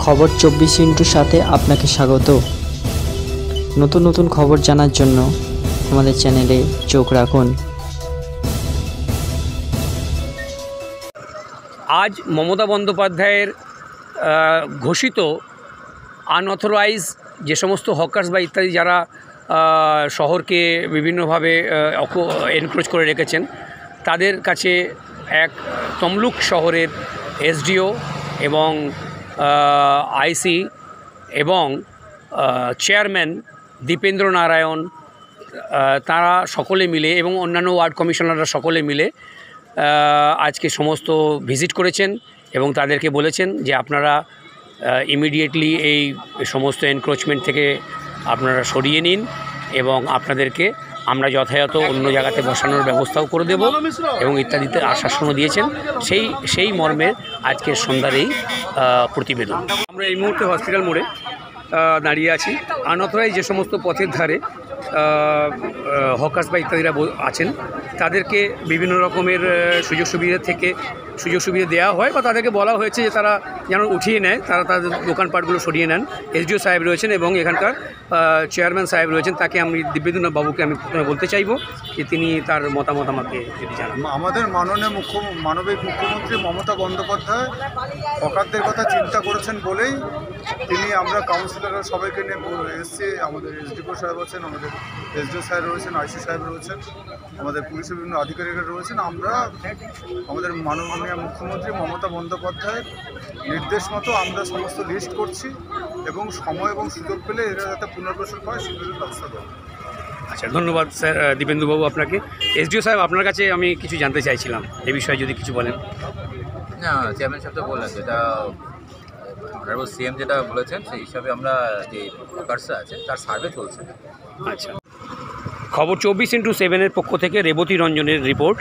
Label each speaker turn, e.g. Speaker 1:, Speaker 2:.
Speaker 1: খবর 24 সাথে আপনাকে স্বাগত। নতুন নতুন খবর জানার জন্য আমাদের চ্যানেলে চোখ রাখুন।
Speaker 2: আজ মমতা বন্দ্যোপাধ্যায়ের ঘোষিত আনঅথরাইজ যে সমস্ত হকার্স বা ইত্যাদি যারা শহরকে বিভিন্নভাবে এনক্রোচ করে রেখেছেন, তাদের কাছে এক তমলুক শহরের এসডিও এবং আইসি এবং চেয়ারম্যান দীপেন্দ্র নারায়ণ, তারা সকলে মিলে এবং অন্যান্য ওয়ার্ড কমিশনাররা সকলে মিলে আজকে সমস্ত ভিজিট করেছেন এবং তাদেরকে বলেছেন যে আপনারা ইমিডিয়েটলি এই সমস্ত এনক্রোচমেন্ট থেকে আপনারা সরিয়ে নিন এবং আপনাদেরকে আমরা যথাযথ অন্য জায়গাতে বসানোর ব্যবস্থাও করে দেব এবং ইত্যাদিতে আশ্বাসনও দিয়েছেন। সেই মর্মে আজকের সন্ধ্যার এই প্রতিবেদন। আমরা এই মুহূর্তে হসপিটাল মোড়ে দাঁড়িয়ে আছি। আনঅথরাইজ যে সমস্ত পথের ধারে হকার্স বা ইত্যাদিরা আছেন, তাদেরকে বিভিন্ন রকমের সুযোগ সুবিধা দেওয়া হয় বা তাদেরকে বলা হয়েছে যে তারা যেন উঠিয়ে নেয়, তারা তাদের দোকানপাটগুলো সরিয়ে নেন। এসডিও সাহেব রয়েছেন এবং এখানকার চেয়ারম্যান সাহেব রয়েছেন, তাকে আমি দিব্যেন্দু বাবুকে আমি প্রথমে বলতে চাইব যে তিনি তার মতামত আমাকে যদি জানান।
Speaker 3: আমাদের মাননীয় মুখ্যমন্ত্রী মমতা বন্দ্যোপাধ্যায় হকারদের কথা চিন্তা করেছেন বলেই আমরা কাউন্সিলররা সবাইকে নিয়ে এসেছি। আমাদের এসডিও সাহেব আছেন, আমাদের এসডিও সাহেব রয়েছেন, আইসি সাহেব রয়েছেন, আমাদের পুলিশের বিভিন্ন আধিকারিকরা রয়েছেন। আমরা আমাদের মাননীয় মুখ্যমন্ত্রী মমতা বন্দ্যোপাধ্যায়ের নির্দেশ মতো আমরা সমস্ত লিস্ট করছি এবং সময় এবং সুযোগ পেলে এরা যাতে পুনর্বাসন পায় সেগুলোর ব্যবস্থা করব।
Speaker 2: আচ্ছা, ধন্যবাদ স্যার দীপেন্দুবাবু আপনাকে। এসডিও সাহেব, আপনার কাছে আমি কিছু জানতে চাইছিলাম, এ বিষয়ে যদি কিছু বলেন।
Speaker 4: না, চেয়ারম্যান সাহেব তো বললেন, যেটা সিএম যেটা বলেছেন সেই হিসাবে আমরা যে হকার্সরা আছে তার সার্ভে চলছে।
Speaker 2: আচ্ছা, খবর 24x7 পক্ষ থেকে রেবতী রঞ্জনের রিপোর্ট।